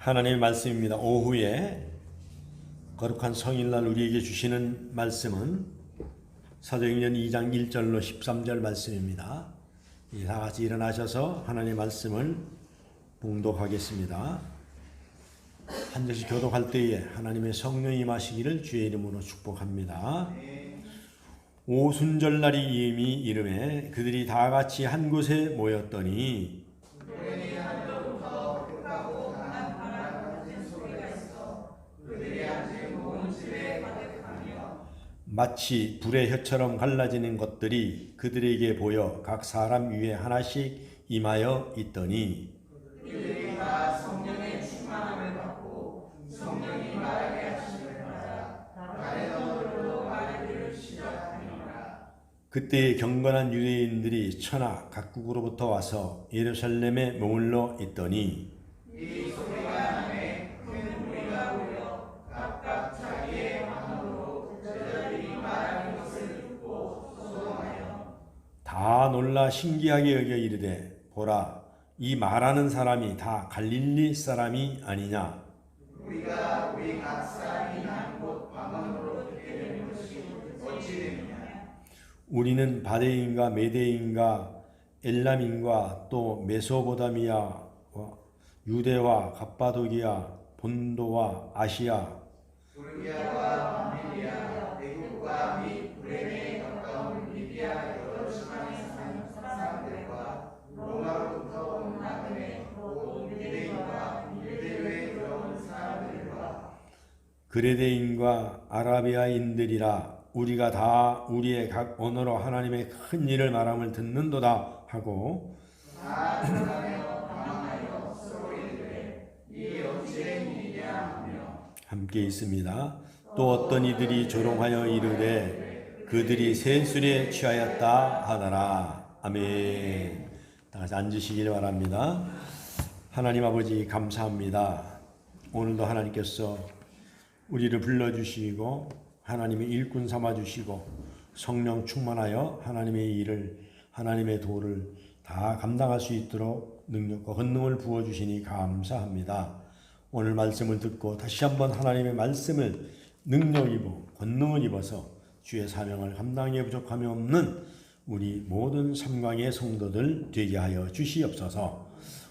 하나님의 말씀입니다. 오후에 거룩한 성일날 우리에게 주시는 말씀은 사도행전 2장 1절로 13절 말씀입니다. 다 같이 일어나셔서 하나님의 말씀을 봉독하겠습니다. 한 절씩 교독할 때에 하나님의 성령이 임하시기를 주의 이름으로 축복합니다. 오순절날이 이미 이름에 그들이 다 같이 한 곳에 모였더니 마치 불의 혀처럼 갈라지는 것들이 그들에게 보여 각 사람 위에 하나씩 임하여 있더니 그들이 다 성령의 충만함을 받고 성령이 말하게 하심을 받아 다른 언어로 말하기를 시작하니라. 그때 경건한 유대인들이 천하 각국으로부터 와서 예루살렘에 머물러 있더니 이 소리가 나매 큰 무리가 모여 각각 자기의 언어로 저들이 말하는 것을 듣고 소동하여 다 놀라 신기하게 여겨 이르되 보라 이 말하는 사람이 다 갈릴리 사람이 아니냐. 우리가 우리 각 사람이 한 곳 방언으로 듣게 되는 것이 어찌 되느냐. 우리는 바데인과 메데인과 엘람인과 또 메소보다미아 유대와 갑바도기아 본도와 아시아 부르기아와 바밀리아 대국과 및 구레네에 가까운 리비아 여러 지방에 사는 사람들과 로마로부터 온 나그네 곧 유대인과 유대교에 들어온 사람들과 그레데인과 아라비아인들이라 우리가 다 우리의 각 언어로 하나님의 큰 일을 말함을 듣는도다 하고 다 놀라며 방황하여 서로 이르되 이 어찌된 일이냐 하며 함께 있습니다. 또 어떤 이들이 조롱하여 이르되 그들이 세술에 취하였다 하더라. 아멘. 다 같이 앉으시길 바랍니다. 하나님 아버지 감사합니다. 오늘도 하나님께서 우리를 불러주시고 하나님의 일꾼 삼아주시고 성령 충만하여 하나님의 일을 하나님의 도를 다 감당할 수 있도록 능력과 권능을 부어주시니 감사합니다. 오늘 말씀을 듣고 다시 한번 하나님의 말씀을 능력 입어 권능을 입어서 주의 사명을 감당에 부족함이 없는 우리 모든 삼강의 성도들 되게 하여 주시옵소서.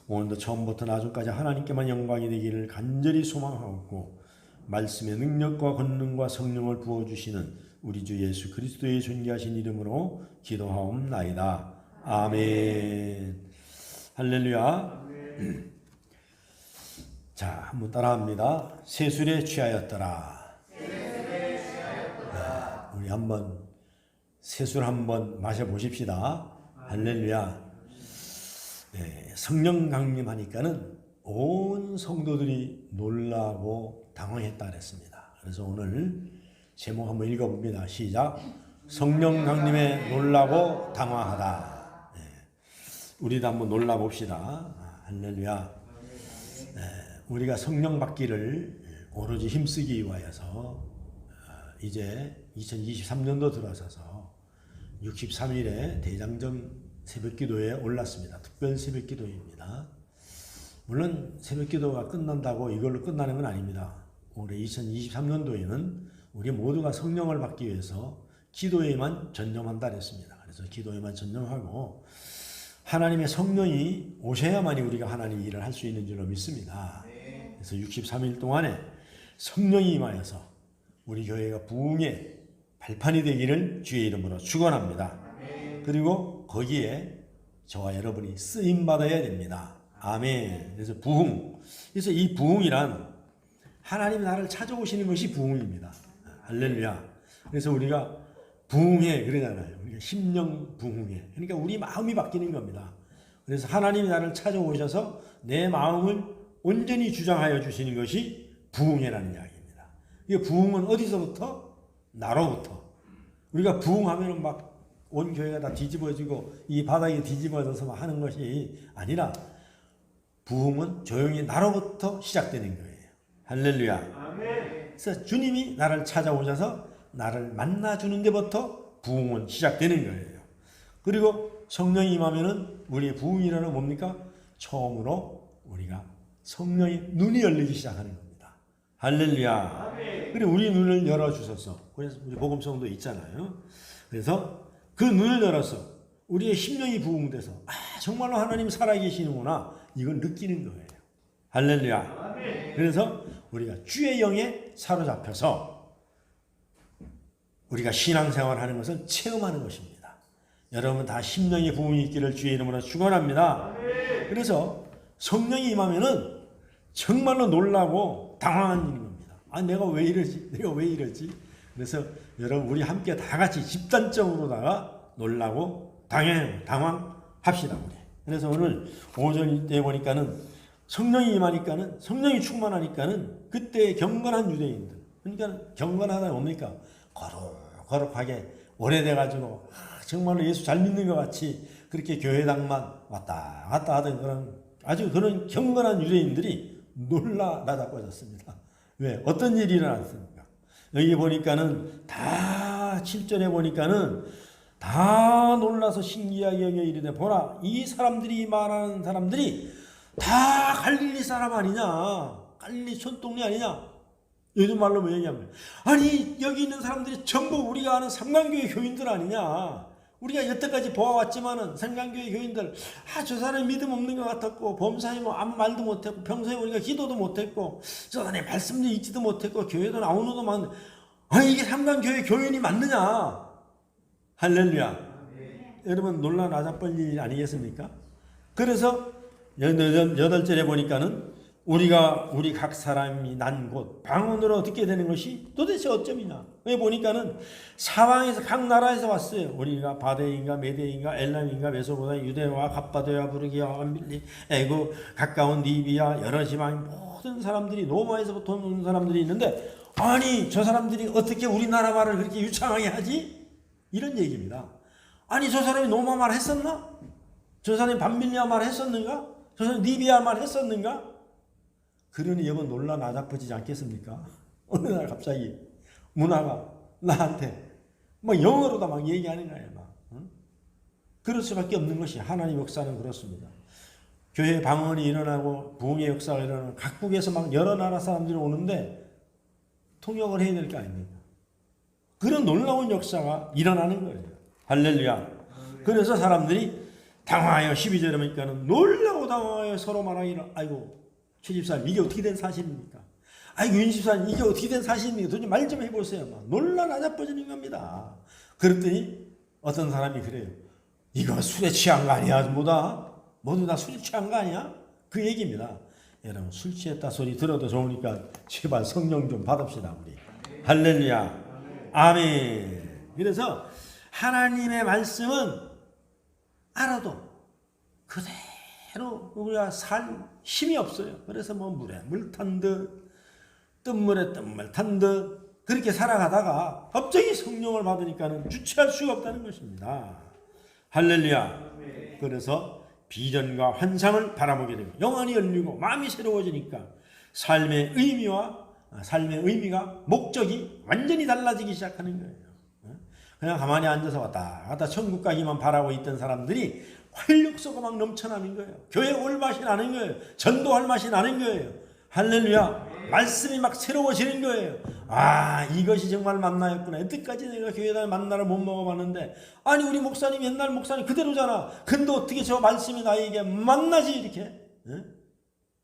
오늘도 처음부터 나중까지 하나님께만 영광이 되기를 간절히 소망하고 말씀의 능력과 권능과 성령을 부어주시는 우리 주 예수 그리스도의 존귀하신 이름으로 기도하옵나이다. 아멘. 할렐루야. 자, 한번 따라합니다. 세술에 취하였더라. 우리 한번 세술 한번 마셔보십시다. 할렐루야. 네, 성령 강림하니까는 온 성도들이 놀라고 당황했다 그랬습니다. 그래서 오늘 제목 한번 읽어봅니다. 시작. 성령 강림에 놀라고 당황하다. 네, 우리도 한번 놀라봅시다. 할렐루야. 네, 우리가 성령 받기를 오로지 힘쓰기 위하여서 이제 2023년도 들어서서 63일에 대장정 새벽기도에 올랐습니다. 특별 새벽기도입니다. 물론 새벽기도가 끝난다고 이걸로 끝나는 건 아닙니다. 올해 2023년도에는 우리 모두가 성령을 받기 위해서 기도에만 전념한다 그랬습니다. 그래서 기도에만 전념하고 하나님의 성령이 오셔야만이 우리가 하나님의 일을 할 수 있는 줄로 믿습니다. 그래서 63일 동안에 성령이 임하여서 우리 교회가 부흥의 발판이 되기를 주의 이름으로 축원합니다. 그리고 거기에 저와 여러분이 쓰임 받아야 됩니다. 아멘. 그래서 부흥. 그래서 이 부흥이란 하나님이 나를 찾아오시는 것이 부흥입니다. 할렐루야. 그래서 우리가 부흥해 그러잖아요. 우리가 심령 부흥해. 그러니까 우리 마음이 바뀌는 겁니다. 그래서 하나님이 나를 찾아오셔서 내 마음을 온전히 주장하여 주시는 것이 부흥회라는 이야기입니다. 이 부흥은 어디서부터? 나로부터. 우리가 부흥하면은 막 온 교회가 다 뒤집어지고 이 바닥이 뒤집어져서 막 하는 것이 아니라 부흥은 조용히 나로부터 시작되는 거예요. 할렐루야. 아멘. 그래서 주님이 나를 찾아오셔서 나를 만나주는 데부터 부흥은 시작되는 거예요. 그리고 성령이 임하면은 우리의 부흥이라는 뭡니까? 처음으로 우리가 성령의 눈이 열리기 시작하는 겁니다. 할렐루야. 그리고 우리 눈을 열어주셔서, 그래서 우리 복음성도 있잖아요. 그래서 그 눈을 열어서 우리의 심령이 부흥돼서 정말로 하나님 살아계시는구나 이걸 느끼는 거예요. 할렐루야. 그래서 우리가 주의 영에 사로잡혀서 우리가 신앙생활을 하는 것을 체험하는 것입니다. 여러분 다 심령의 부흥이 있기를 주의 이름으로 축원합니다. 그래서 성령이 임하면은 정말로 놀라고 당황한 일인 겁니다. 내가 왜 이러지? 내가 왜 이러지? 그래서 여러분 우리 함께 다 같이 집단적으로다가 놀라고 당황합시다. 우리. 그래서 오늘 오전 때 보니까는 성령이 임하니까는 성령이 충만하니까는 그때 경건한 유대인들, 그러니까 경건하다 뭡니까? 거룩하게 오래돼가지고 정말로 예수 잘 믿는 것 같이 그렇게 교회당만 왔다 갔다 하던 그런 경건한 유대인들이 놀라 나다꺼졌습니다. 왜? 어떤 일이 일어났습니까? 여기 보니까는 다 7절에 보니까는 다 놀라서 신기하게 여겨 이르되 보라 이 사람들이 말하는 사람들이 다 갈릴리 사람 아니냐? 갈릴리 촌동네 아니냐? 요즘 말로 뭐 얘기하면 아니 여기 있는 사람들이 전부 우리가 아는 삼강교회 교인들 아니냐? 우리가 여태까지 보아왔지만은 삼강교회 교인들 저 사람이 믿음 없는 것 같았고 범사에 뭐 아무 말도 못했고 평소에 우리가 기도도 못했고 저 사람이 말씀도 읽지도 못했고 교회도 나오는도 많은데 아니 이게 삼강교회 교인이 맞느냐? 할렐루야. 여러분 놀라 나자뻘 일 아니겠습니까? 그래서 8절에 보니까는 우리 각 사람이 난 곳 방언으로 듣게 되는 것이 도대체 어쩌이냐? 왜 보니까는 사방에서 각 나라에서 왔어요. 우리가 바데인가 메데인가 엘람인가 메소보다 유대와 갑바도야 부르기야 암빌리 애굽 가까운 리비아 여러 지방 모든 사람들이 로마에서부터 온 사람들이 있는데 아니 저 사람들이 어떻게 우리나라 말을 그렇게 유창하게 하지? 이런 얘기입니다. 아니 저 사람이 로마 말 했었나? 저 사람이 밤빌리아 말 했었는가? 저 사람이 리비아 말 했었는가? 그러니 여러분 놀라 나자빠지지 않겠습니까? 어느 날 갑자기 문화가 나한테 막 영어로다 막 얘기하는 거예요. 응? 그럴 수밖에 없는 것이 하나님 역사는 그렇습니다. 교회 방언이 일어나고 부흥의 역사가 일어나고 각국에서 막 여러 나라 사람들이 오는데 통역을 해야 될 거 아닙니까? 그런 놀라운 역사가 일어나는 거예요. 할렐루야. 그래서 사람들이 당황하여 12절에 보니까는 놀라고 당황하여 서로 말하기를 아이고 최집사님 이게 어떻게 된 사실입니까? 아이고 윤집사님 이게 어떻게 된 사실입니까? 도대체 말 좀 해보세요. 막 놀라 나자빠지는 겁니다. 그랬더니 어떤 사람이 그래요. 이거 술에 취한 거 아니야? 모두 다 술에 취한 거 아니야? 그 얘기입니다. 여러분 술 취했다 소리 들어도 좋으니까 제발 성령 좀 받읍시다 우리. 할렐루야. 아멘. 그래서 하나님의 말씀은 알아도 그대로 우리가 살 힘이 없어요. 그래서 뭐 물에 물 탄 듯 뜬물에 뜬물 탄 듯 그렇게 살아가다가 갑자기 성령을 받으니까는 주체할 수가 없다는 것입니다. 할렐루야. 그래서 비전과 환상을 바라보게 되고 영안이 열리고 마음이 새로워지니까 삶의 의미가 목적이 완전히 달라지기 시작하는 거예요. 그냥 가만히 앉아서 왔다 갔다 천국 가기만 바라고 있던 사람들이 활력소가 막 넘쳐나는 거예요. 교회 올 맛이 나는 거예요. 전도할 맛이 나는 거예요. 할렐루야. 말씀이 막 새로워지는 거예요. 이것이 정말 만나였구나. 여태까지 내가 교회다 만나를 못 먹어봤는데 아니 우리 목사님 옛날 목사님 그대로잖아. 근데 어떻게 저 말씀이 나에게 만나지 이렇게.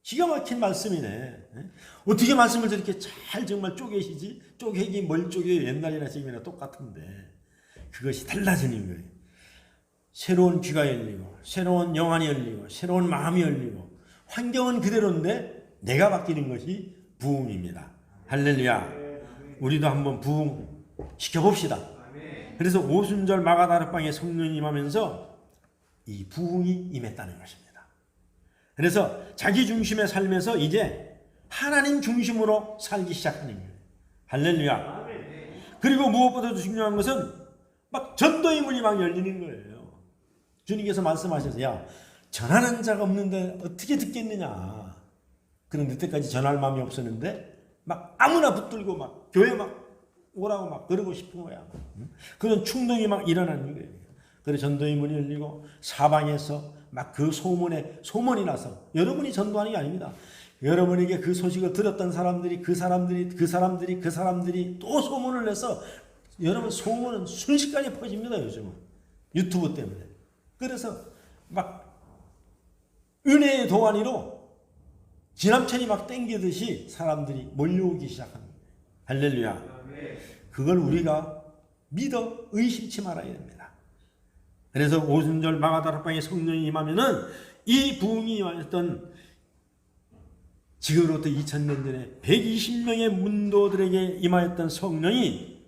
기가 막힌 말씀이네. 어떻게 말씀을 저렇게 잘 정말 쪼개시지? 쪼개기 뭘 쪼개요. 옛날이나 지금이나 똑같은데. 그것이 달라지는 거예요. 새로운 귀가 열리고 새로운 영안이 열리고 새로운 마음이 열리고 환경은 그대로인데 내가 바뀌는 것이 부흥입니다. 할렐루야. 우리도 한번 부흥 시켜봅시다. 그래서 오순절 마가다락방에 성령이 임하면서 이 부흥이 임했다는 것입니다. 그래서 자기 중심의 삶에서 이제 하나님 중심으로 살기 시작하는 거예요. 할렐루야. 그리고 무엇보다도 중요한 것은 막 전도의 문이 막 열리는 거예요. 주님께서 말씀하셔서 야 전하는 자가 없는데 어떻게 듣겠느냐. 그런데 그때까지 전할 마음이 없었는데 막 아무나 붙들고 막 교회 막 오라고 막 그러고 싶은 거야. 그런 충동이 막 일어나는 거예요. 그래서 전도의 문이 열리고 사방에서 막 그 소문이 나서 여러분이 전도하는 게 아닙니다. 여러분에게 그 소식을 들었던 사람들이 그 사람들이 또 소문을 내서 여러분 소문은 순식간에 퍼집니다. 요즘은 유튜브 때문에. 그래서 막 은혜의 동안이로 지남천이 막 땡기듯이 사람들이 몰려오기 시작합니다. 할렐루야. 그걸 우리가 믿어 의심치 말아야 됩니다. 그래서 오순절 마가다락방에 성령이 임하면은 이 부흥이 임하였던 지금으로부터 2000년 전에 120명의 문도들에게 임하였던 성령이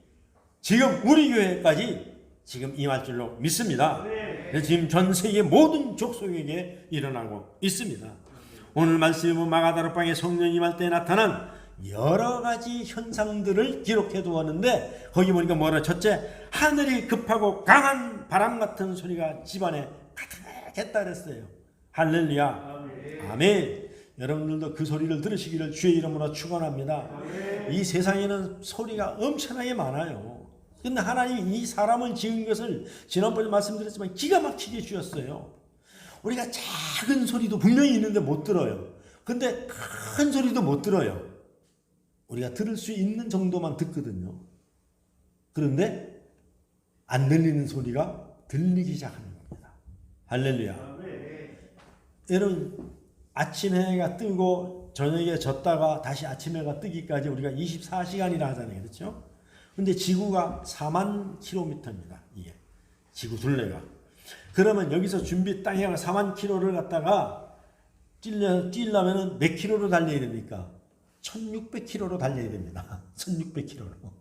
지금 우리 교회까지 지금 임할 줄로 믿습니다. 지금 전 세계 모든 족속에게 일어나고 있습니다. 오늘 말씀에 보면 마가다락방에 성령이 임할 때 나타난 여러 가지 현상들을 기록해 두었는데 거기 보니까 뭐라 첫째, 하늘이 급하고 강한 바람 같은 소리가 집안에 가득했다 그랬어요. 할렐루야. 아멘. 여러분들도 그 소리를 들으시기를 주의 이름으로 축원합니다. 이 세상에는 소리가 엄청나게 많아요. 근데 하나님이 이 사람을 지은 것을 지난번에 말씀드렸지만 기가 막히게 주셨어요. 우리가 작은 소리도 분명히 있는데 못 들어요. 근데 큰 소리도 못 들어요. 우리가 들을 수 있는 정도만 듣거든요. 그런데 안 들리는 소리가 들리기 시작하는 겁니다. 할렐루야. 여러분 아침 해가 뜨고 저녁에 졌다가 다시 아침 해가 뜨기까지 우리가 24시간이라 하잖아요. 그렇죠? 근데 지구가 4만 킬로미터입니다. 이게 지구 둘레가. 그러면 여기서 준비 땅 해가 4만 킬로를 갖다가 뛰려면 몇 킬로로 달려야 됩니까? 1600킬로로 달려야 됩니다. 1600킬로로.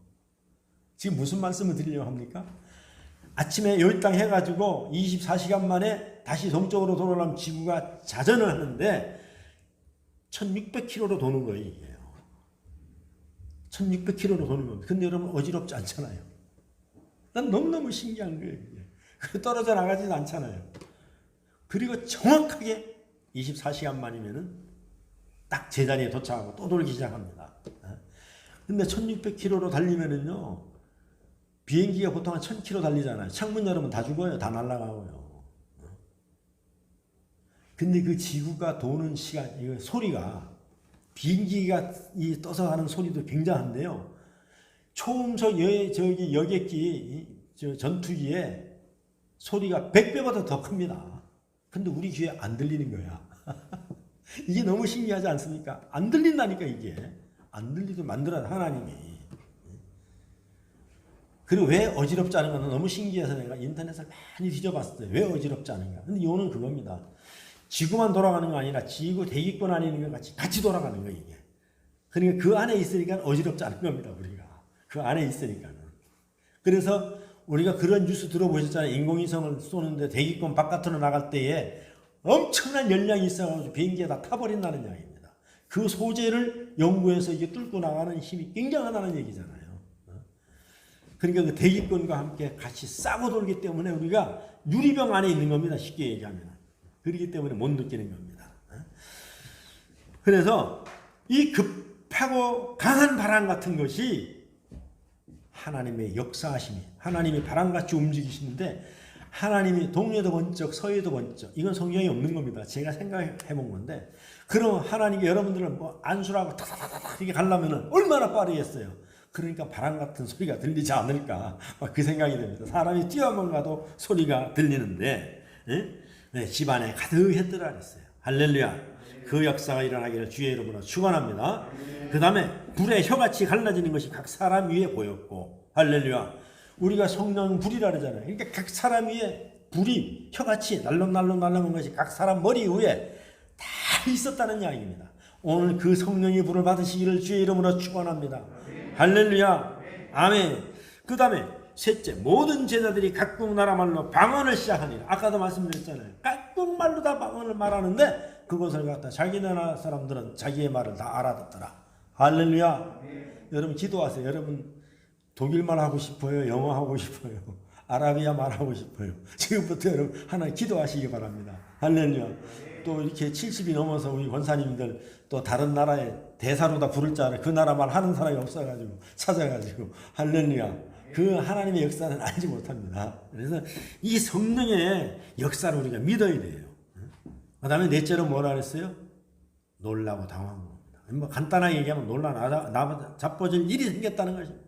지금 무슨 말씀을 드리려고 합니까? 아침에 여기 땅 해가지고 24시간 만에 다시 동쪽으로 돌아오면 지구가 자전을 하는데 1600킬로로 도는 거예요. 이게요. 1600킬로로 도는 겁니다. 근데 여러분 어지럽지 않잖아요. 난 너무너무 신기한 거예요. 떨어져 나가지는 않잖아요. 그리고 정확하게 24시간 만이면은 딱 제자리에 도착하고 또 돌기 시작합니다. 근데 1600km로 달리면은요, 비행기가 보통 한 1000km 달리잖아요. 창문 열으면 다 죽어요. 다 날아가고요. 근데 그 지구가 도는 시간, 이거 소리가, 비행기가 떠서 가는 소리도 굉장한데요. 초음속 저기 여객기, 전투기에 소리가 100배보다 더 큽니다. 근데 우리 귀에 안 들리는 거야. 이게 너무 신기하지 않습니까? 안 들린다니까 이게. 안 들리도 만들어야 하나님이. 그리고 왜 어지럽지 않은 건 너무 신기해서 내가 인터넷을 많이 뒤져봤어요. 왜 어지럽지 않은가. 근데 이거는 그겁니다. 지구만 돌아가는 거 아니라 지구 대기권 안에 있는 것 같이 돌아가는 거예요 이게. 그러니까 그 안에 있으니까 어지럽지 않은 겁니다. 우리가. 그 안에 있으니까는. 그래서 우리가 그런 뉴스 들어보셨잖아요. 인공위성을 쏘는데 대기권 바깥으로 나갈 때에 엄청난 열량이 있어가지고 비행기에 다 타버린다는 이야기입니다. 그 소재를 연구해서 이게 뚫고 나가는 힘이 굉장하다는 얘기잖아요. 그러니까 그 대기권과 함께 같이 싸고 돌기 때문에 우리가 유리병 안에 있는 겁니다. 쉽게 얘기하면. 그렇기 때문에 못 느끼는 겁니다. 그래서 이 급하고 강한 바람 같은 것이 하나님의 역사하심이, 하나님이 바람같이 움직이시는데 하나님이 동해도 번쩍 서해도 번쩍, 이건 성경에 없는 겁니다. 제가 생각해 본 건데, 그럼 하나님이 여러분들을 뭐 안수라고 탁탁탁탁 이렇게 가려면 얼마나 빠르겠어요. 그러니까 바람 같은 소리가 들리지 않을까, 그 생각이 됩니다. 사람이 뛰어만 가도 소리가 들리는데, 네, 집안에 가득했더라 그랬어요. 할렐루야. 그 역사가 일어나기를 주의 이름으로 축원합니다. 그 다음에 불의 혀같이 갈라지는 것이 각 사람 위에 보였고, 할렐루야. 우리가 성령 불이라 그러잖아요. 그러니까 각 사람 위에 불이 혀같이 날름날름한 것이 각 사람 머리 위에 다 있었다는 이야기입니다. 오늘 그 성령의 불을 받으시기를 주의 이름으로 축원합니다. 할렐루야. 아멘. 그 다음에 셋째, 모든 제자들이 각국 나라 말로 방언을 시작하니라. 아까도 말씀드렸잖아요. 각국 말로 다 방언을 말하는데 그것을 갖다 자기 나라 사람들은 자기의 말을 다 알아듣더라. 할렐루야. 여러분 기도하세요. 여러분 독일말 하고 싶어요? 영어 하고 싶어요? 아라비아 말 하고 싶어요? 지금부터 여러분 하나님 기도하시기 바랍니다. 할렐루야. 또 이렇게 70이 넘어서 우리 권사님들 또 다른 나라에 대사로 다 부를 줄 알아요. 그 나라 말 하는 사람이 없어가지고 찾아가지고 할렐루야. 그 하나님의 역사는 알지 못합니다. 그래서 이 성령의 역사를 우리가 믿어야 돼요. 그 다음에 넷째로 뭐라 그랬어요? 놀라고 당황한 겁니다. 뭐 간단하게 얘기하면 놀라 자빠질 일이 생겼다는 것입니다.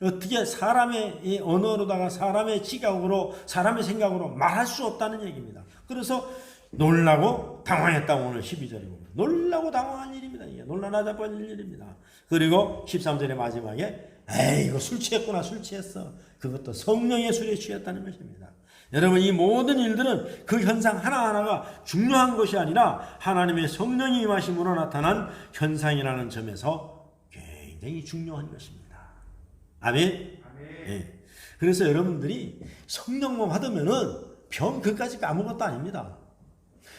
어떻게 사람의 이 언어로다가 사람의 지각으로 사람의 생각으로 말할 수 없다는 얘기입니다. 그래서 놀라고 당황했다고 오늘 12절에 봅니다. 놀라고 당황한 일입니다. 이게 놀라나 자빠질 일입니다. 그리고 13절의 마지막에 에이 이거 술 취했구나 술 취했어. 그것도 성령의 술에 취했다는 것입니다. 여러분 이 모든 일들은 그 현상 하나하나가 중요한 것이 아니라 하나님의 성령이 임하심으로 나타난 현상이라는 점에서 굉장히 중요한 것입니다. 아멘. 예. 그래서 여러분들이 성령만 받으면은 병 그까짓 아무것도 아닙니다.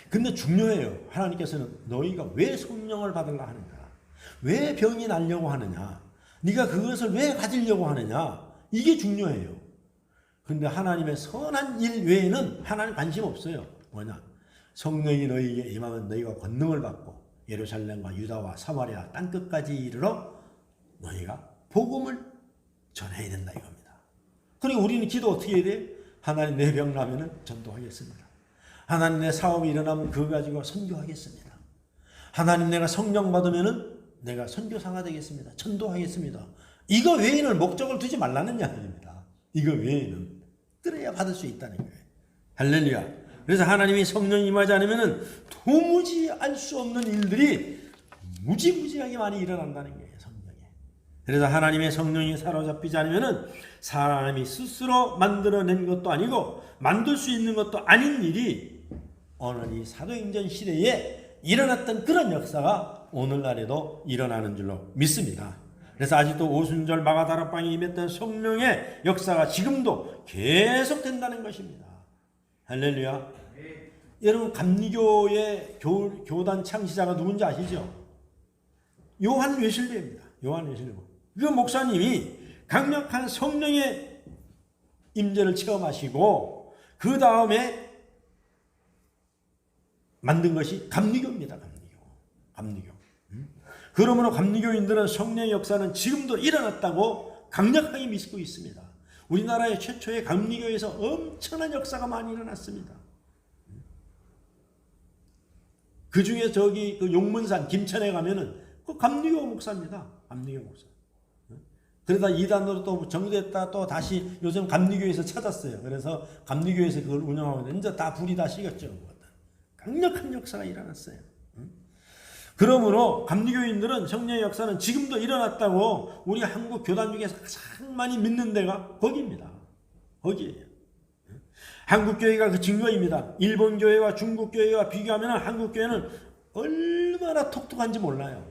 근데 중요해요. 하나님께서는 너희가 왜 성령을 받으려 하느냐, 왜 병이 나려고 하느냐, 네가 그것을 왜 가지려고 하느냐, 이게 중요해요. 근데 하나님의 선한 일 외에는 하나님 관심 없어요. 뭐냐? 성령이 너희에게 임하면 너희가 권능을 받고 예루살렘과 유다와 사마리아 땅끝까지 이르러 너희가 복음을 전해야 된다 이겁니다. 그리고 우리는 기도 어떻게 해야 돼요? 하나님 내 병 나면은 전도하겠습니다. 하나님 내 사업이 일어나면 그거 가지고 선교하겠습니다. 하나님 내가 성령 받으면은 내가 선교사가 되겠습니다. 전도하겠습니다. 이거 외에는 목적을 두지 말라는 이야기입니다. 이거 외에는 그래야 받을 수 있다는 거예요. 할렐루야. 그래서 하나님이 성령이 임하지 않으면은 도무지 알 수 없는 일들이 무지무지하게 많이 일어난다는 거예요. 성령에. 그래서 하나님의 성령이 사로잡히지 않으면은 사람이 스스로 만들어낸 것도 아니고 만들 수 있는 것도 아닌 일이 오늘 이 사도행전 시대에 일어났던 그런 역사가 오늘날에도 일어나는 줄로 믿습니다. 그래서 아직도 오순절 마가다락방에 임했던 성령의 역사가 지금도 계속된다는 것입니다. 할렐루야. 여러분 감리교의 교단 창시자가 누군지 아시죠? 요한 웨슬리입니다. 요한 웨슬리. 그 목사님이 강력한 성령의 임재를 체험하시고 그 다음에 만든 것이 감리교입니다. 감리교. 그러므로 감리교인들은 성령의 역사는 지금도 일어났다고 강력하게 믿고 있습니다. 우리나라의 최초의 감리교에서 엄청난 역사가 많이 일어났습니다. 그 중에 저기 그 용문산 김천에 가면은 그 감리교 목사입니다. 감리교 목사. 그러다 이단으로 또 정리됐다 또 다시 요즘 감리교에서 찾았어요. 그래서 감리교에서 그걸 운영하고 있는데 이제 다 불이 다 식었죠. 강력한 역사가 일어났어요. 그러므로 감리교인들은 성령의 역사는 지금도 일어났다고 우리 한국 교단 중에서 가장 많이 믿는 데가 거기입니다. 거기에요. 한국 교회가 그 증거입니다. 일본 교회와 중국 교회와 비교하면 한국 교회는 얼마나 독특한지 몰라요.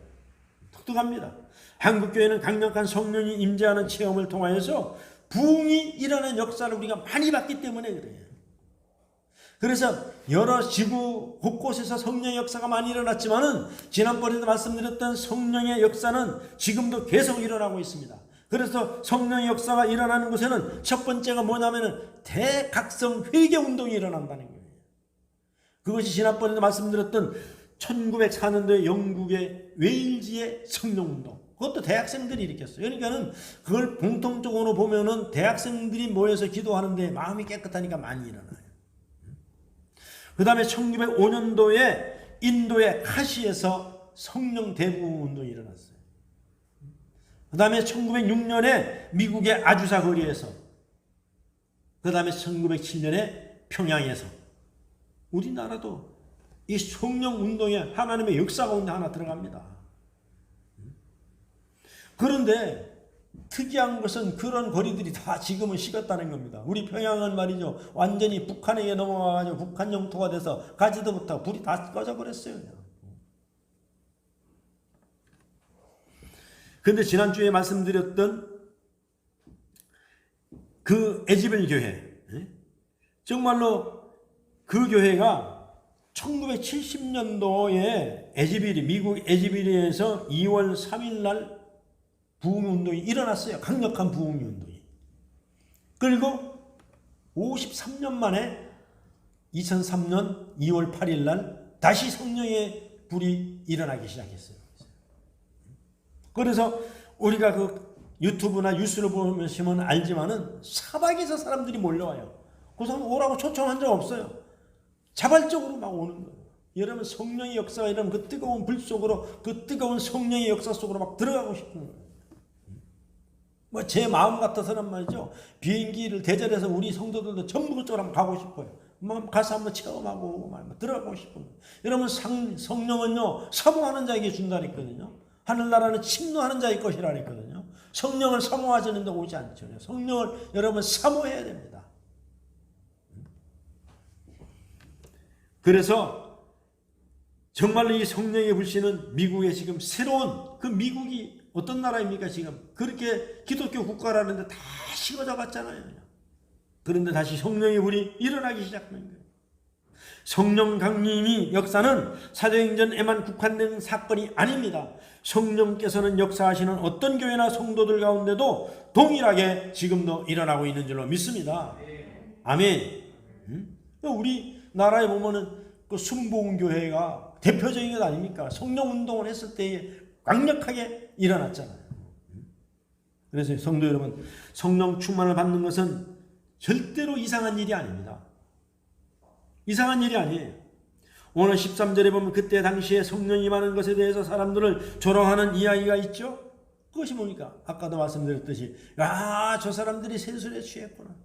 독특합니다. 한국 교회는 강력한 성령이 임재하는 체험을 통하여서 부흥이 일어나는 역사를 우리가 많이 봤기 때문에 그래요. 그래서 여러 지구 곳곳에서 성령의 역사가 많이 일어났지만은 지난번에도 말씀드렸던 성령의 역사는 지금도 계속 일어나고 있습니다. 그래서 성령의 역사가 일어나는 곳에는 첫 번째가 뭐냐면은 대각성 회개 운동이 일어난다는 거예요. 그것이 지난번에도 말씀드렸던 1904년도에 영국의 웨일즈의 성령 운동. 그것도 대학생들이 일으켰어요. 그러니까는 그걸 공통적으로 보면은 대학생들이 모여서 기도하는데 마음이 깨끗하니까 많이 일어나요. 그 다음에 1905년도에 인도의 카시에서 성령 대부흥 운동이 일어났어요. 그 다음에 1906년에 미국의 아주사 거리에서, 그 다음에 1907년에 평양에서, 우리나라도 이 성령 운동에 하나님의 역사 가운데 하나 들어갑니다. 그런데 특이한 것은 그런 거리들이 다 지금은 식었다는 겁니다. 우리 평양은 말이죠. 완전히 북한에게 넘어가가지고 북한 영토가 돼서 가지도 못하고 불이 다 꺼져버렸어요. 그런데 지난주에 말씀드렸던 그 에즈벨 교회, 정말로 그 교회가 1970년도에 미국 에즈벨리에서 2월 3일 날 부흥운동이 일어났어요. 강력한 부흥운동이. 그리고 53년 만에 2003년 2월 8일 날 다시 성령의 불이 일어나기 시작했어요. 그래서 우리가 그 유튜브나 뉴스를 보시면 알지만은 사박에서 사람들이 몰려와요. 그 사람 오라고 초청한 적 없어요. 자발적으로 막 오는 거예요. 여러분 성령의 역사가 여러분 그 뜨거운 불 속으로 그 뜨거운 성령의 역사 속으로 막 들어가고 싶은 거예요. 뭐 제 마음 같아서는 말이죠. 비행기를 대절해서 우리 성도들도 전부 그쪽으로 한번 가고 싶어요. 막 가서 한번 체험하고 막 들어가고 싶은 거예요. 여러분 성령은요 사모하는 자에게 준다 했거든요. 하늘나라는 침노하는 자의 것이라 했거든요. 성령을 사모하시는데 오지 않죠. 성령을 여러분 사모해야 됩니다. 그래서 정말로 이 성령의 불씨는 미국에 지금 새로운 그 미국이 어떤 나라입니까 지금 그렇게 기독교 국가라는데 다 식어져 갔잖아요. 그런데 다시 성령의 불이 일어나기 시작하는 거예요. 성령 강림이 역사는 사도행전에만 국한된 사건이 아닙니다. 성령께서는 역사하시는 어떤 교회나 성도들 가운데도 동일하게 지금도 일어나고 있는 줄로 믿습니다. 아멘. 우리 나라에 보면은 그 순복음교회가 대표적인 것 아닙니까? 성령 운동을 했을 때에 강력하게 일어났잖아요. 그래서 성도 여러분, 성령 충만을 받는 것은 절대로 이상한 일이 아닙니다. 이상한 일이 아니에요. 오늘 13절에 보면 그때 당시에 성령이 임하는 것에 대해서 사람들을 조롱하는 이야기가 있죠. 그것이 뭡니까? 아까도 말씀드렸듯이 저 사람들이 세술에 취했구나.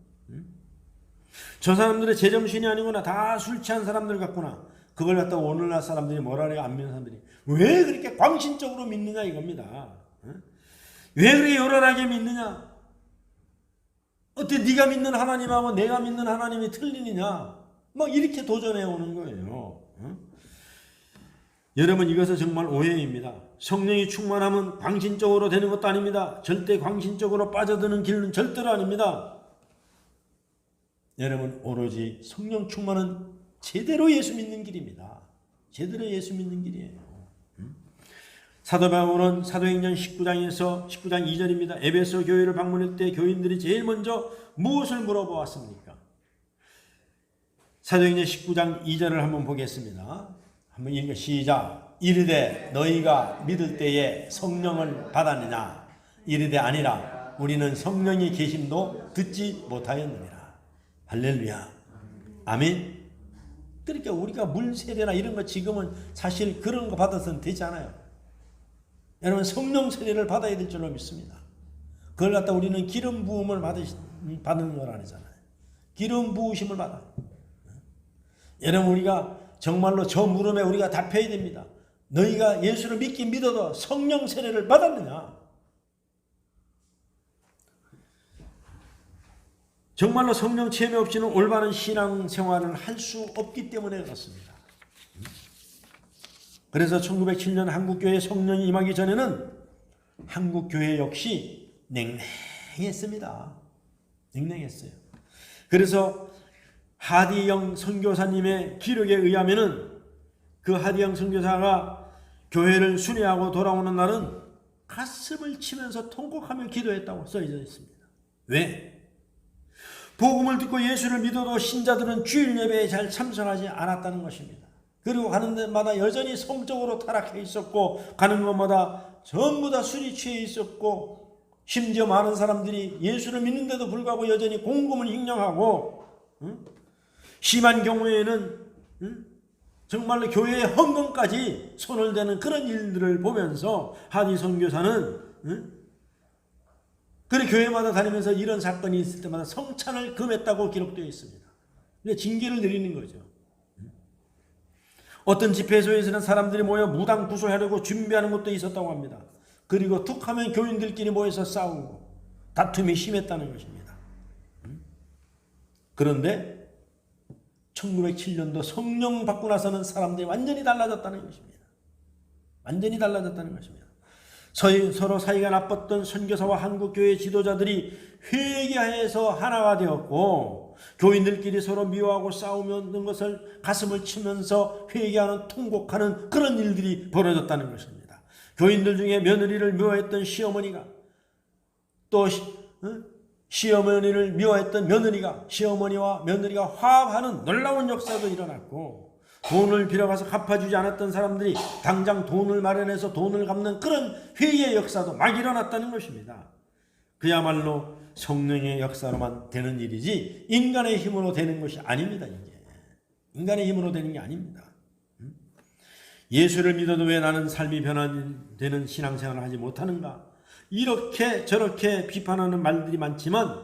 저 사람들의 제정신이 아니구나. 다 술 취한 사람들 같구나. 그걸 갖다가 오늘날 사람들이 뭐라 그래요? 안 믿는 사람들이 왜 그렇게 광신적으로 믿느냐 이겁니다. 왜 그렇게 요란하게 믿느냐? 어때 네가 믿는 하나님하고 내가 믿는 하나님이 틀리느냐? 막 이렇게 도전해 오는 거예요. 여러분 이것은 정말 오해입니다. 성령이 충만하면 광신적으로 되는 것도 아닙니다. 절대 광신적으로 빠져드는 길은 절대로 아닙니다. 여러분 오로지 성령 충만은 제대로 예수 믿는 길입니다. 제대로 예수 믿는 길이에요. 사도 바울은 사도행전 19장 2절입니다. 에베소 교회를 방문할 때 교인들이 제일 먼저 무엇을 물어보았습니까? 사도행전 19장 2절을 한번 보겠습니다. 한번 읽어 시작. 이르되 너희가 믿을 때에 성령을 받았느냐? 이르되 아니라 우리는 성령의 계심도 듣지 못하였느니라. 할렐루야. 아멘. 그러니까 우리가 물 세례나 이런 거 지금은 사실 그런 거 받아서는 되지 않아요. 여러분 성령 세례를 받아야 될 줄로 믿습니다. 그걸 갖다 우리는 기름 부음을 받는 걸 아니잖아요. 기름 부으심을 받아. 여러분 우리가 정말로 저 물음에 우리가 답해야 됩니다. 너희가 예수를 믿긴 믿어도 성령 세례를 받았느냐? 정말로 성령 체험 없이는 올바른 신앙 생활을 할 수 없기 때문에 그렇습니다. 그래서 1907년 한국교회 성령이 임하기 전에는 한국교회 역시 냉랭했습니다. 냉랭했어요. 그래서 하디영 선교사님의 기록에 의하면은 그 하디영 선교사가 교회를 순회하고 돌아오는 날은 가슴을 치면서 통곡하며 기도했다고 써져 있습니다. 왜? 복음을 듣고 예수를 믿어도 신자들은 주일 예배에 잘 참석하지 않았다는 것입니다. 그리고 가는 데마다 여전히 성적으로 타락해 있었고 가는 곳마다 전부 다 술이 취해 있었고 심지어 많은 사람들이 예수를 믿는데도 불구하고 여전히 공금을 횡령하고 심한 경우에는 정말로 교회의 헌금까지 손을 대는 그런 일들을 보면서 하디 선교사는 그래 교회마다 다니면서 이런 사건이 있을 때마다 성찬을 금했다고 기록되어 있습니다. 근데 징계를 내리는 거죠. 어떤 집회소에서는 사람들이 모여 무당 구소하려고 준비하는 것도 있었다고 합니다. 그리고 툭 하면 교인들끼리 모여서 싸우고 다툼이 심했다는 것입니다. 그런데 1907년도 성령 받고 나서는 사람들이 완전히 달라졌다는 것입니다. 완전히 달라졌다는 것입니다. 서로 사이가 나빴던 선교사와 한국교회 지도자들이 회개해서 하나가 되었고 교인들끼리 서로 미워하고 싸우는 것을 가슴을 치면서 회개하는 통곡하는 그런 일들이 벌어졌다는 것입니다. 교인들 중에 며느리를 미워했던 시어머니가 또 시어머니를 미워했던 며느리가 시어머니와 며느리가 화합하는 놀라운 역사도 일어났고 돈을 빌어가서 갚아주지 않았던 사람들이 당장 돈을 마련해서 돈을 갚는 그런 회개의 역사도 막 일어났다는 것입니다. 그야말로 성령의 역사로만 되는 일이지 인간의 힘으로 되는 것이 아닙니다. 이게 인간의 힘으로 되는 게 아닙니다. 예수를 믿어도 왜 나는 삶이 변화되는 신앙생활을 하지 못하는가? 이렇게 저렇게 비판하는 말들이 많지만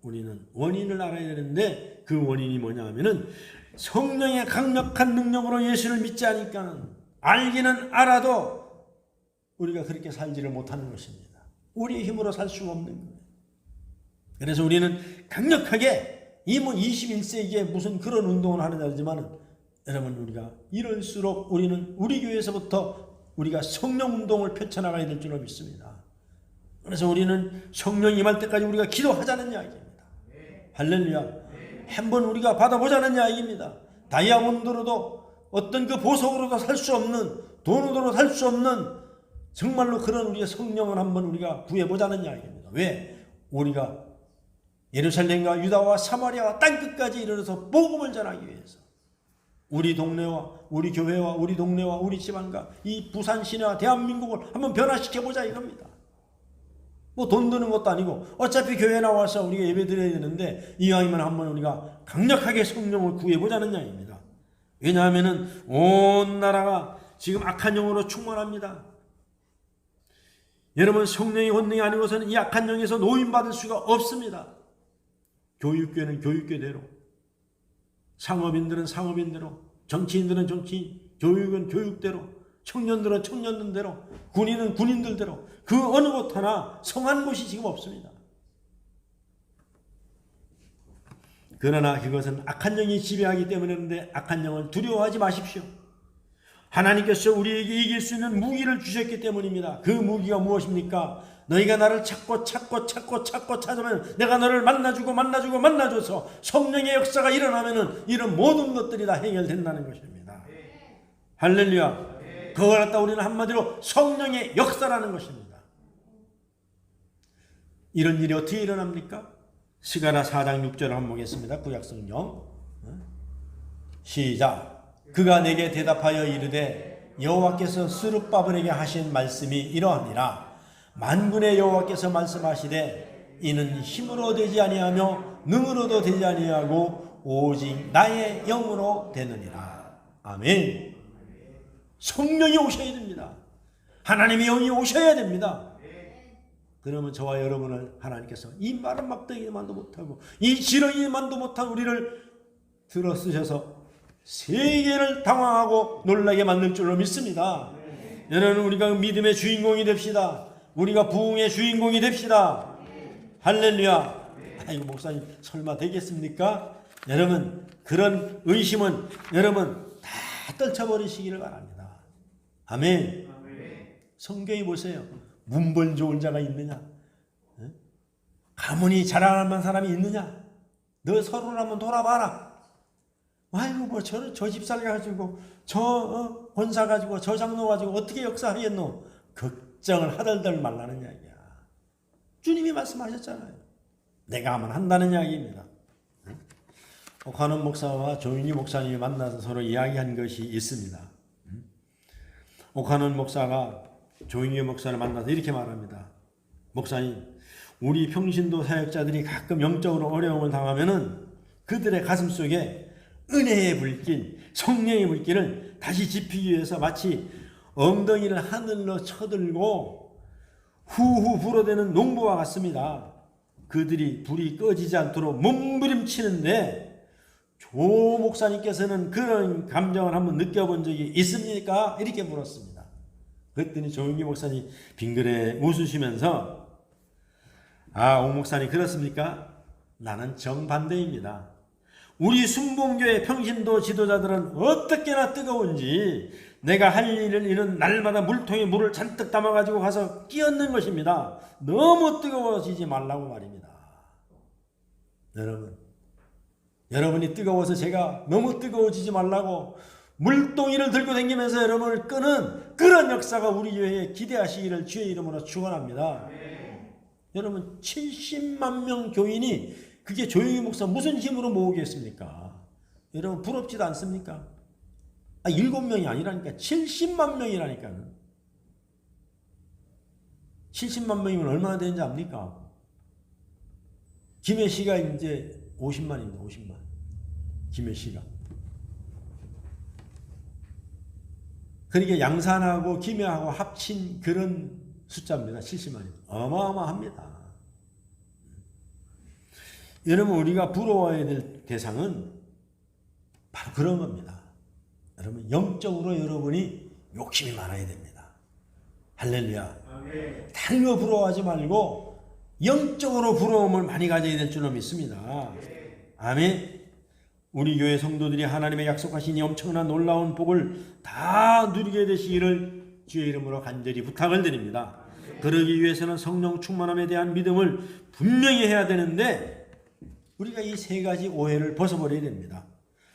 우리는 원인을 알아야 되는데 그 원인이 뭐냐 하면은 성령의 강력한 능력으로 예수를 믿지 않으니까는 알기는 알아도 우리가 그렇게 살지를 못하는 것입니다. 우리의 힘으로 살 수가 없는 거예요. 그래서 우리는 강력하게 이 21세기에 무슨 그런 운동을 하느냐 하지만 여러분 우리가 이럴수록 우리는 우리 교회에서부터 우리가 성령 운동을 펼쳐나가야 될 줄로 믿습니다. 그래서 우리는 성령 임할 때까지 우리가 기도하자는 이야기입니다. 할렐루야. 한번 우리가 받아보자는 이야기입니다. 다이아몬드로도 어떤 그 보석으로도 살 수 없는, 돈으로도 살 수 없는 정말로 그런 우리의 성령을 한번 우리가 구해보자는 이야기입니다. 왜? 우리가 예루살렘과 유다와 사마리아와 땅끝까지 이르러서 복음을 전하기 위해서 우리 동네와 우리 교회와 우리 동네와 우리 지방과 이 부산 시내와 대한민국을 한번 변화시켜보자 이겁니다. 뭐 돈 드는 것도 아니고 어차피 교회 나와서 우리가 예배 드려야 되는데 이왕이면 한번 우리가 강력하게 성령을 구해보자는 이야기입니다. 왜냐하면은 온 나라가 지금 악한 영으로 충만합니다. 여러분 성령의 권능이 아니고서는 이 악한 영에서 노인받을 수가 없습니다. 교육계는 교육계대로, 상업인들은 상업인대로, 정치인들은 정치인, 교육은 교육대로, 청년들은 청년들대로, 군인은 군인들대로 그 어느 곳 하나 성한 곳이 지금 없습니다. 그러나 그것은 악한 영이 지배하기 때문인데 악한 영을 두려워하지 마십시오. 하나님께서 우리에게 이길 수 있는 무기를 주셨기 때문입니다. 그 무기가 무엇입니까? 너희가 나를 찾고 찾으면 내가 너를 만나줘서 성령의 역사가 일어나면은 이런 모든 것들이 다 해결된다는 것입니다. 할렐루야. 그걸 갖다 우리는 한마디로 성령의 역사라는 것입니다. 이런 일이 어떻게 일어납니까? 스가랴 4장 6절을 한번 보겠습니다. 구약성경 시작. 그가 내게 대답하여 이르되 여호와께서 스룹바벨에게 하신 말씀이 이러하니라. 만군의 여호와께서 말씀하시되 이는 힘으로 되지 아니하며 능으로도 되지 아니하고 오직 나의 영으로 되느니라. 아멘. 성령이 오셔야 됩니다. 하나님의 영이 오셔야 됩니다. 그러면 저와 여러분을 하나님께서 이 마른 막대기만도 못하고 이 지렁이만도 못한 우리를 들어 쓰셔서 세계를 당황하고 놀라게 만들 줄로 믿습니다. 여러분 우리가 믿음의 주인공이 됩시다. 우리가 부흥의 주인공이 됩시다. 할렐루야. 아이고 목사님 설마 되겠습니까? 여러분 그런 의심은 여러분 다 떨쳐버리시기를 바랍니다. 아멘. 성경에 보세요. 문벌 좋은 자가 있느냐? 가문이 자랑할 만한 사람이 있느냐? 너 서로를 한번 돌아봐라. 아이고 뭐 저 집살 가지고 저 권사 가지고 저 장로 가지고 어떻게 역사하겠노? 걱정을 하덜덜 말라는 이야기야. 주님이 말씀하셨잖아요. 내가 하면 한다는 이야기입니다. 옥하는 목사와 조윤희 목사님이 만나서 서로 이야기한 것이 있습니다. 옥하는 목사가 조윤희 목사를 만나서 이렇게 말합니다. 목사님, 우리 평신도 사역자들이 가끔 영적으로 어려움을 당하면은 그들의 가슴 속에 은혜의 불길, 성령의 불길을 다시 지피기 위해서 마치 엉덩이를 하늘로 쳐들고 후후 불어대는 농부와 같습니다. 그들이 불이 꺼지지 않도록 몸부림치는데 조 목사님께서는 그런 감정을 한번 느껴본 적이 있습니까? 이렇게 물었습니다. 그랬더니 조윤희 목사님 빙그레 웃으시면서 오 목사님 그렇습니까? 나는 정반대입니다. 우리 순봉교회 평신도 지도자들은 어떻게나 뜨거운지 내가 할 일을 이런 날마다 물통에 물을 잔뜩 담아가지고 가서 끼얹는 것입니다. 너무 뜨거워지지 말라고 말입니다. 여러분이 뜨거워서 제가 너무 뜨거워지지 말라고 물동이를 들고 다니면서 여러분을 끄는 그런 역사가 우리 교회에 기대하시기를 주의 이름으로 축원합니다. 여러분 70만 명 교인이 그게 조용히 목사 무슨 힘으로 모으겠습니까? 여러분 부럽지도 않습니까? 7명이 아니라니까 70만 명이라니까. 70만 명이면 얼마나 되는지 압니까? 김해시가 이제 50만입니다. 50만. 김해시가. 그러니까 양산하고 김해하고 합친 그런 숫자입니다. 70만이. 어마어마합니다. 여러분, 우리가 부러워야 될 대상은 바로 그런 겁니다. 여러분, 영적으로 여러분이 욕심이 많아야 됩니다. 할렐루야. 다른 거 부러워하지 말고 영적으로 부러움을 많이 가져야 될 줄로 믿습니다. 아멘. 우리 교회 성도들이 하나님의 약속하신 이 엄청난 놀라운 복을 다 누리게 되시기를 주의 이름으로 간절히 부탁을 드립니다. 그러기 위해서는 성령 충만함에 대한 믿음을 분명히 해야 되는데 우리가 이 세 가지 오해를 벗어버려야 됩니다.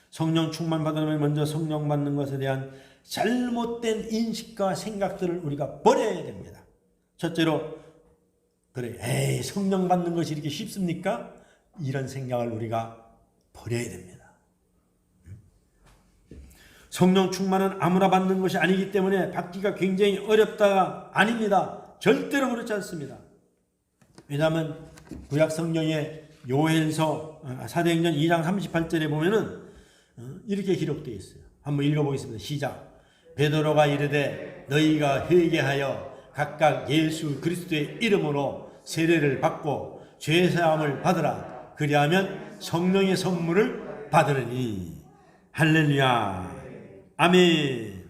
성령 충만 받으면 먼저 성령 받는 것에 대한 잘못된 인식과 생각들을 우리가 버려야 됩니다. 첫째로, 그래, 에이, 성령 받는 것이 이렇게 쉽습니까? 이런 생각을 우리가 버려야 됩니다. 성령 충만은 아무나 받는 것이 아니기 때문에 받기가 굉장히 어렵다가 아닙니다. 절대로 그렇지 않습니다. 왜냐하면 구약 성경의 요엘서 사도행전 2장 38절에 보면은 이렇게 기록되어 있어요. 한번 읽어보겠습니다. 시작. 베드로가 이르되 너희가 회개하여 각각 예수 그리스도의 이름으로 세례를 받고 죄사함을 받으라. 그리하면 성령의 선물을 받으리니. 할렐루야. 아멘.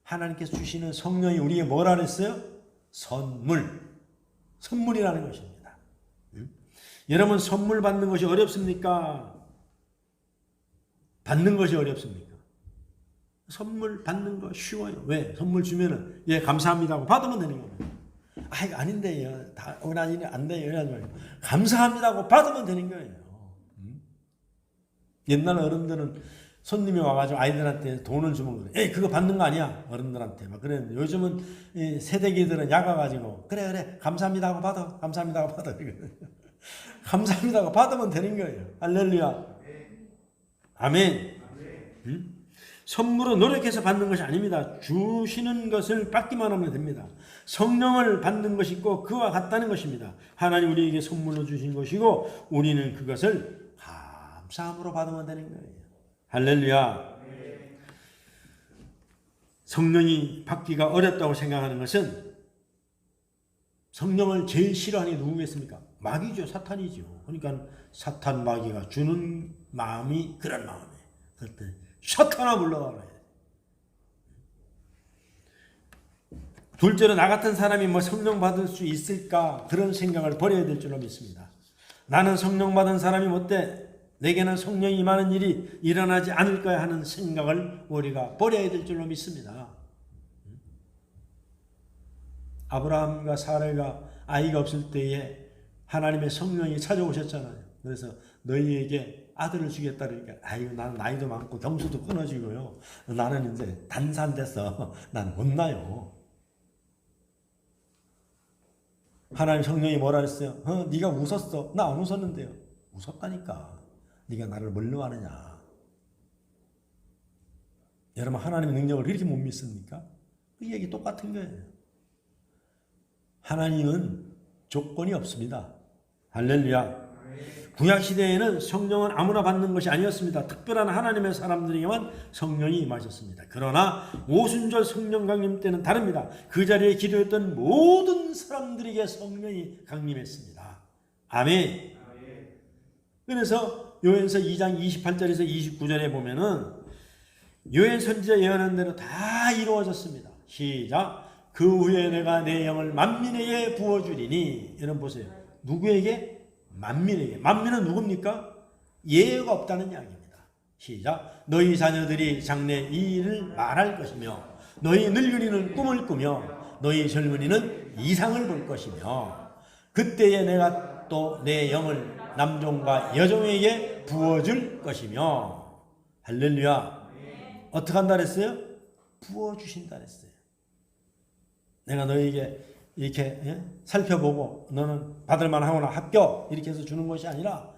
하나님께서 주시는 성령이 우리에게 뭐라 그랬어요? 선물이라는 것입니다. 여러분, 선물 받는 것이 어렵습니까? 받는 것이 어렵습니까? 선물 받는 거 쉬워요. 왜? 선물 주면은 예, 감사합니다 하고 받으면 되는 겁니다. 아, 이거 아닌데요. 다 원하지는 안 돼요. 이러지 말고 감사합니다 하고 받으면 되는 거예요. 옛날 어른들은 손님이 와가지고 아이들한테 돈을 주면 그래. 에이, 그거 받는 거 아니야. 어른들한테 막 그랬는데 요즘은 세대기들은 약아가지고 그래 감사합니다 하고 받아. 감사합니다 하고 받아. 감사합니다 하고 받으면 되는 거예요. 할렐루야. 아멘. 선물은 노력해서 받는 것이 아닙니다. 주시는 것을 받기만 하면 됩니다. 성령을 받는 것이 꼭 그와 같다는 것입니다. 하나님 우리에게 선물로 주신 것이고 우리는 그것을 감사함으로 받으면 되는 거예요. 할렐루야. 성령이 받기가 어렵다고 생각하는 것은 성령을 제일 싫어하는 게 누구겠습니까? 마귀죠. 사탄이죠. 그러니까 사탄 마귀가 주는 마음이 그런 마음이에요. 그럴 때 사탄아 물러가라. 둘째로 나 같은 사람이 뭐 성령 받을 수 있을까? 그런 생각을 버려야 될 줄로 믿습니다. 나는 성령 받은 사람이 못돼. 내게는 성령이 임하는 일이 일어나지 않을 거야 하는 생각을 우리가 버려야 될 줄로 믿습니다. 아브라함과 사라가 아이가 없을 때에 하나님의 성령이 찾아오셨잖아요. 그래서 너희에게 아들을 주겠다 그러니까 아이고 나는 나이도 많고 경수도 끊어지고요. 나는 이제 단산돼서 난 못 나요. 하나님 성령이 뭐라 그랬어요? 네가 웃었어. 나 안 웃었는데요. 웃었다니까. 네가 나를 뭘로 아느냐. 여러분 하나님의 능력을 그렇게 못 믿습니까? 그 얘기 똑같은 거예요. 하나님은 조건이 없습니다. 할렐루야. 구약시대에는 성령은 아무나 받는 것이 아니었습니다. 특별한 하나님의 사람들에게만 성령이 임하셨습니다. 그러나 오순절 성령 강림 때는 다릅니다. 그 자리에 기도했던 모든 사람들에게 성령이 강림했습니다. 아멘. 그래서 요한서 2장 28절에서 29절에 보면은 요한 선지자 예언한 대로 다 이루어졌습니다. 시작. 그 후에 내가 내 영을 만민에게 부어주리니. 여러분 보세요. 누구에게? 만민에게. 만민은 누굽니까? 예외가 없다는 이야기입니다. 시작. 너희 자녀들이 장래 이 일을 말할 것이며 너희 늙은이는 꿈을 꾸며 너희 젊은이는 이상을 볼 것이며 그때에 내가 또 내 영을 남종과 여종에게 부어줄 것이며. 할렐루야. 어떻게 한다 그랬어요? 부어주신다 그랬어요. 내가 너에게 이렇게 살펴보고 너는 받을만 하거나 합격 이렇게 해서 주는 것이 아니라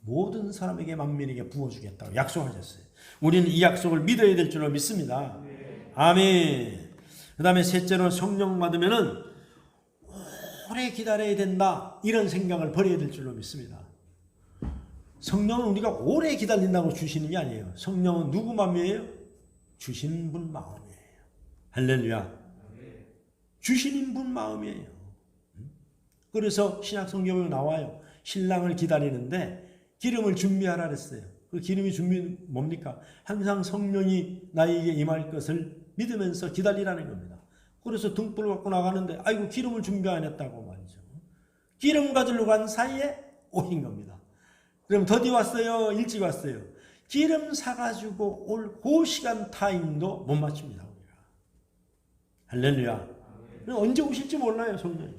모든 사람에게 만민에게 부어주겠다고 약속하셨어요. 우리는 이 약속을 믿어야 될 줄로 믿습니다. 아멘. 그 다음에 셋째로 성령 받으면은 오래 기다려야 된다 이런 생각을 버려야 될 줄로 믿습니다. 성령은 우리가 오래 기다린다고 주시는 게 아니에요. 성령은 누구 마음이에요? 주시는 분 마음이에요. 할렐루야. 주시는 분 마음이에요. 그래서 신약 성경에 나와요. 신랑을 기다리는데 기름을 준비하라 그랬어요. 그 기름이 준비 뭡니까? 항상 성령이 나에게 임할 것을 믿으면서 기다리라는 겁니다. 그래서 등불을 갖고 나가는데 아이고 기름을 준비 안 했다고 말이죠. 기름 가지러 간 사이에 오신 겁니다. 그럼 더디 왔어요? 일찍 왔어요? 기름 사가지고 올 그 시간 타임도 못 맞춥니다. 우리가. 할렐루야. 언제 오실지 몰라요, 성령이.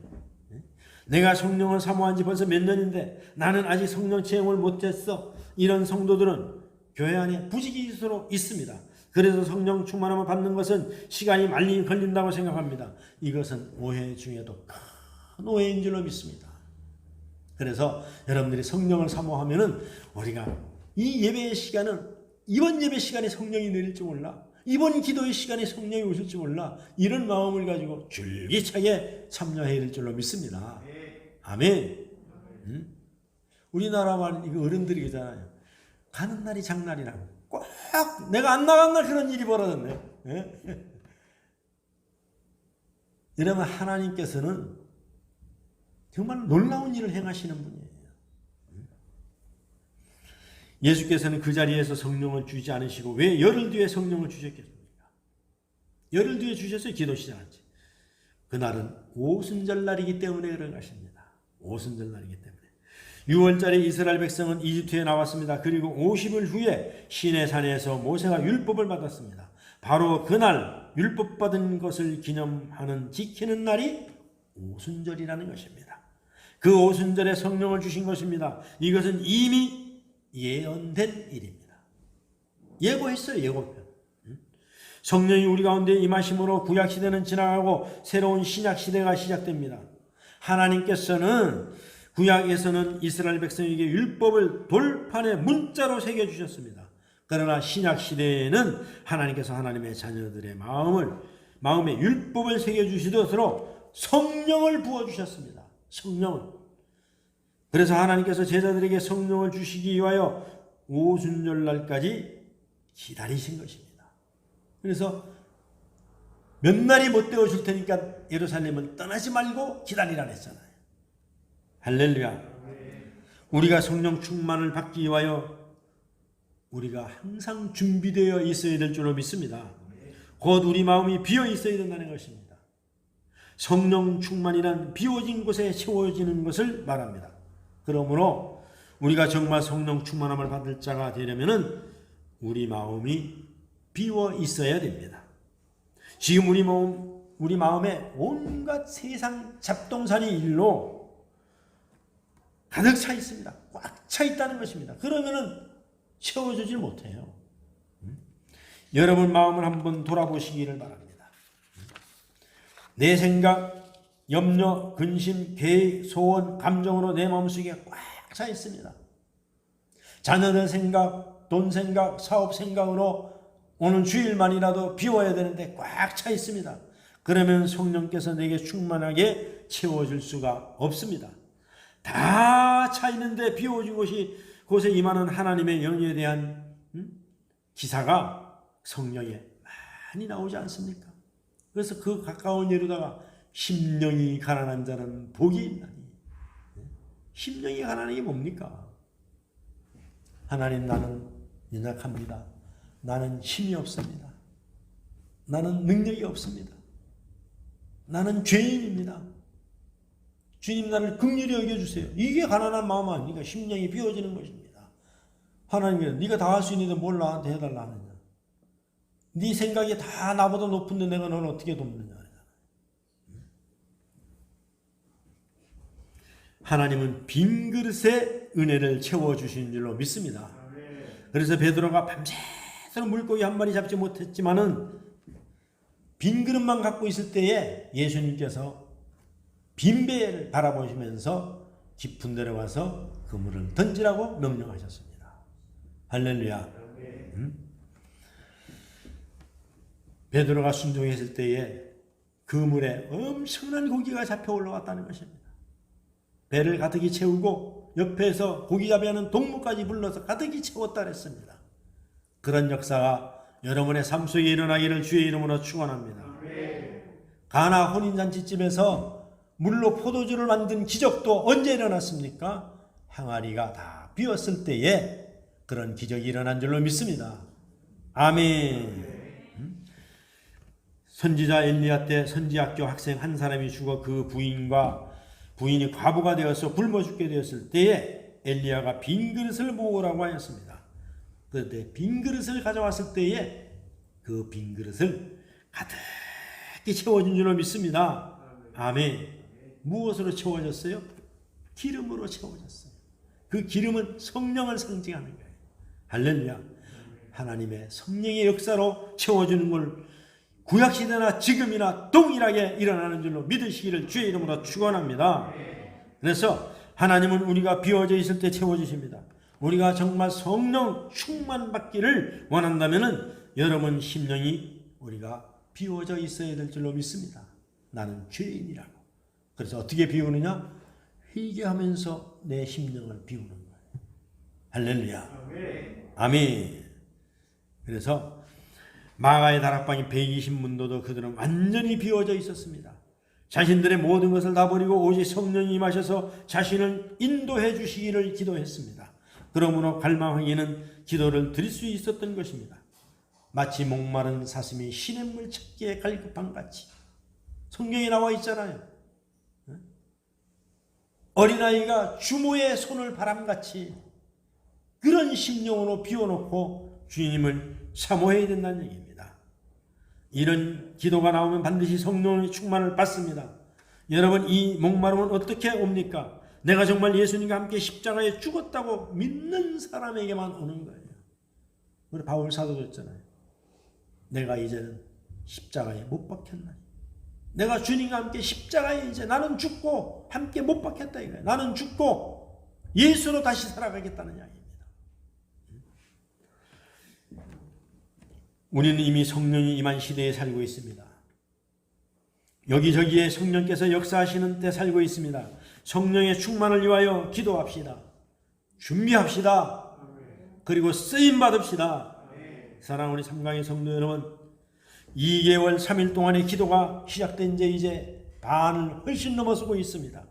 내가 성령을 사모한 지 벌써 몇 년인데 나는 아직 성령 체험을 못했어. 이런 성도들은 교회 안에 부지기수로 있습니다. 그래서 성령 충만함을 받는 것은 시간이 많이 걸린다고 생각합니다. 이것은 오해 중에도 큰 오해인 줄로 믿습니다. 그래서 여러분들이 성령을 사모하면은 우리가 이 예배의 시간은 이번 예배 시간에 성령이 내릴지 몰라. 이번 기도의 시간에 성령이 오실지 몰라. 이런 마음을 가지고 줄기차게 참여해야 될 줄로 믿습니다. 아멘. 우리나라만 이거 어른들이 그러잖아요. 가는 날이 장날이라고. 꼭 내가 안 나간 날 그런 일이 벌어졌네. 이러면 하나님께서는 정말 놀라운 일을 행하시는 분이에요. 예수께서는 그 자리에서 성령을 주지 않으시고 왜 열흘 뒤에 성령을 주셨겠습니까? 열흘 뒤에 주셨어요. 기도 시작한지. 그날은 오순절날이기 때문에 그런 것입니다. 오순절날이기 때문에. 6월달에 이스라엘 백성은 이집트에 나왔습니다. 그리고 50일 후에 시내산에서 모세가 율법을 받았습니다. 바로 그날 율법 받은 것을 기념하는 지키는 날이 오순절이라는 것입니다. 그 오순절에 성령을 주신 것입니다. 이것은 이미 예언된 일입니다. 예고했어요. 예고편. 성령이 우리 가운데 임하심으로 구약시대는 지나가고 새로운 신약시대가 시작됩니다. 하나님께서는 구약에서는 이스라엘 백성에게 율법을 돌판에 문자로 새겨주셨습니다. 그러나 신약시대에는 하나님께서 하나님의 자녀들의 마음에 율법을 새겨주시도록 성령을 부어주셨습니다. 성령을. 그래서 하나님께서 제자들에게 성령을 주시기 위하여 오순절날까지 기다리신 것입니다. 그래서 몇 날이 못 되어줄 테니까 예루살렘은 떠나지 말고 기다리라 했잖아요. 할렐루야. 우리가 성령 충만을 받기 위하여 우리가 항상 준비되어 있어야 될 줄로 믿습니다. 곧 우리 마음이 비어 있어야 된다는 것입니다. 성령 충만이란 비워진 곳에 채워지는 것을 말합니다. 그러므로 우리가 정말 성령 충만함을 받을 자가 되려면은 우리 마음이 비워 있어야 됩니다. 지금 우리 마음에 온갖 세상 잡동사니 일로 가득 차 있습니다. 꽉 차 있다는 것입니다. 그러면은 채워주질 못해요. 여러분 마음을 한번 돌아보시기를 바랍니다. 내 생각, 염려, 근심, 계획, 소원, 감정으로 내 마음속에 꽉 차 있습니다. 자녀들 생각, 돈 생각, 사업 생각으로 오늘 주일만이라도 비워야 되는데 꽉 차 있습니다. 그러면 성령께서 내게 충만하게 채워줄 수가 없습니다. 다 차 있는데 비워진 곳에 임하는 하나님의 영에 대한 기사가 성령에 많이 나오지 않습니까? 그래서 그 가까운 예로다가 심령이 가난한 자는 복이 있나니. 심령이 가난한 게 뭡니까? 하나님, 나는 연약합니다. 나는 힘이 없습니다. 나는 능력이 없습니다. 나는 죄인입니다. 주님, 나를 긍휼히 여겨주세요. 이게 가난한 마음 아닙니까? 심령이 비워지는 것입니다. 하나님께서 네가 다 할 수 있는데 뭘 나한테 해달라 하느냐. 네 생각이 다 나보다 높은데 내가 너를 어떻게 돕느냐. 하나님은 빈 그릇에 은혜를 채워주신 줄로 믿습니다. 그래서 베드로가 밤새도록 물고기 한 마리 잡지 못했지만은 빈 그릇만 갖고 있을 때에 예수님께서 빈 배를 바라보시면서 깊은 데로 가서 그물을 던지라고 명령하셨습니다. 할렐루야. 베드로가 순종했을 때에 그물에 엄청난 고기가 잡혀 올라왔다는 것입니다. 배를 가득히 채우고 옆에서 고기 잡이 하는 동무까지 불러서 가득히 채웠다 그랬습니다. 그런 역사가 여러분의 삶 속에 일어나기를 주의 이름으로 축원합니다. 가나 혼인잔치집에서 물로 포도주를 만든 기적도 언제 일어났습니까? 항아리가 다 비었을 때에 그런 기적이 일어난 줄로 믿습니다. 아멘. 선지자 엘리야 때 선지학교 학생 한 사람이 죽어 그 부인이 과부가 되어서 굶어 죽게 되었을 때에 엘리야가 빈 그릇을 모으라고 하였습니다. 그런데 빈 그릇을 가져왔을 때에 그 빈 그릇을 가득히 채워준 줄로 믿습니다. 아멘. 무엇으로 채워졌어요? 기름으로 채워졌어요. 그 기름은 성령을 상징하는 거예요. 할렐루야. 하나님의 성령의 역사로 채워주는 걸 구약시대나 지금이나 동일하게 일어나는 줄로 믿으시기를 주의 이름으로 축원합니다. 그래서 하나님은 우리가 비워져 있을 때 채워주십니다. 우리가 정말 성령 충만받기를 원한다면 여러분 심령이 우리가 비워져 있어야 될 줄로 믿습니다. 나는 죄인이라고. 그래서 어떻게 비우느냐? 회개하면서 내 심령을 비우는 거예요. 할렐루야. 아멘. 그래서 마가의 다락방이 120문도도 그들은 완전히 비워져 있었습니다. 자신들의 모든 것을 다 버리고 오직 성령이 임하셔서 자신을 인도해 주시기를 기도했습니다. 그러므로 갈망하기에는 기도를 드릴 수 있었던 것입니다. 마치 목마른 사슴이 시냇물 찾기에 갈급한 같이. 성경에 나와 있잖아요. 어린아이가 주모의 손을 바람같이 그런 심령으로 비워놓고 주님을 사모해야 된다는 얘기입니다. 이런 기도가 나오면 반드시 성령의 충만을 받습니다. 여러분, 이 목마름은 어떻게 옵니까? 내가 정말 예수님과 함께 십자가에 죽었다고 믿는 사람에게만 오는 거예요. 우리 바울 사도도 했잖아요. 내가 이제는 십자가에 못 박혔나니. 내가 주님과 함께 십자가에 이제 나는 죽고 함께 못 박혔다 이거예요. 나는 죽고 예수로 다시 살아가겠다는 이야기입니다. 우리는 이미 성령이 임한 시대에 살고 있습니다. 여기저기에 성령께서 역사하시는 때 살고 있습니다. 성령의 충만을 위하여 기도합시다. 준비합시다. 그리고 쓰임 받읍시다. 사랑하는 우리 삼강의 성도 여러분, 2개월 3일 동안의 기도가 시작된 지 이제 반을 훨씬 넘어서고 있습니다.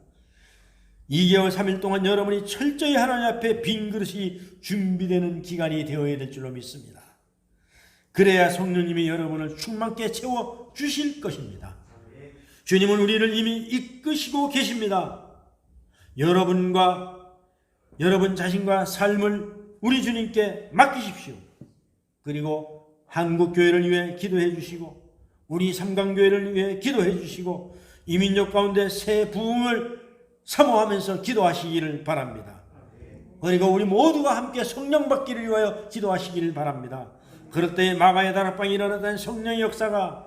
2개월 3일 동안 여러분이 철저히 하나님 앞에 빈 그릇이 준비되는 기간이 되어야 될 줄로 믿습니다. 그래야 성령님이 여러분을 충만케 채워 주실 것입니다. 주님은 우리를 이미 이끄시고 계십니다. 여러분과 여러분 자신과 삶을 우리 주님께 맡기십시오. 그리고 한국교회를 위해 기도해 주시고 우리 삼강교회를 위해 기도해 주시고 이민족 가운데 새 부흥을 사모하면서 기도하시기를 바랍니다. 그리고 우리 모두가 함께 성령 받기를 위하여 기도하시기를 바랍니다. 그럴 때 마가의 다락방에 일어났던 성령의 역사가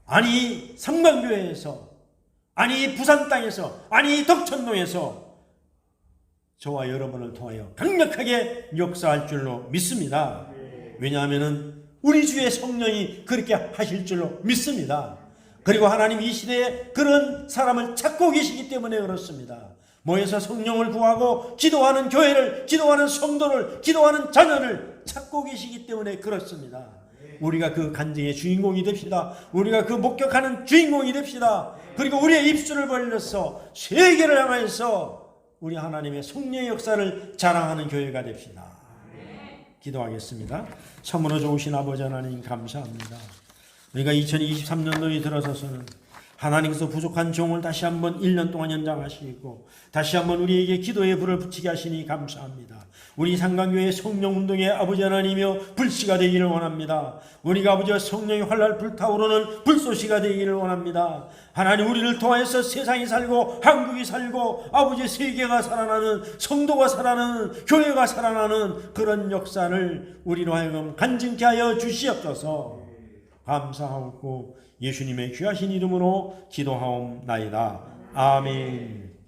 아니 삼강교회에서 아니 부산 땅에서 아니 덕천동에서 저와 여러분을 통하여 강력하게 역사할 줄로 믿습니다. 왜냐하면 우리 주의 성령이 그렇게 하실 줄로 믿습니다. 그리고 하나님 이 시대에 그런 사람을 찾고 계시기 때문에 그렇습니다. 모여서 성령을 구하고 기도하는 교회를, 기도하는 성도를, 기도하는 자녀를 찾고 계시기 때문에 그렇습니다. 우리가 그 간증의 주인공이 됩시다. 우리가 그 목격하는 주인공이 됩시다. 그리고 우리의 입술을 벌려서 세계를 향해서 우리 하나님의 성령의 역사를 자랑하는 교회가 됩시다. 기도하겠습니다. 참으로 좋으신 아버지 하나님 감사합니다. 우리가 2023년도에 들어서서는 하나님께서 부족한 종을 다시 한번 1년 동안 연장하시고 다시 한번 우리에게 기도의 불을 붙이게 하시니 감사합니다. 우리 상강교회 성령운동의 아버지 하나님이여 불씨가 되기를 원합니다. 우리가 아버지와 성령의 활활 불타오르는 불쏘시가 되기를 원합니다. 하나님 우리를 통하여서 세상이 살고 한국이 살고 아버지 세계가 살아나는 성도가 살아나는 교회가 살아나는 그런 역사를 우리로 하여금 간증케 하여 주시옵소서. 감사하고 예수님의 귀하신 이름으로 기도하옵나이다. 아멘.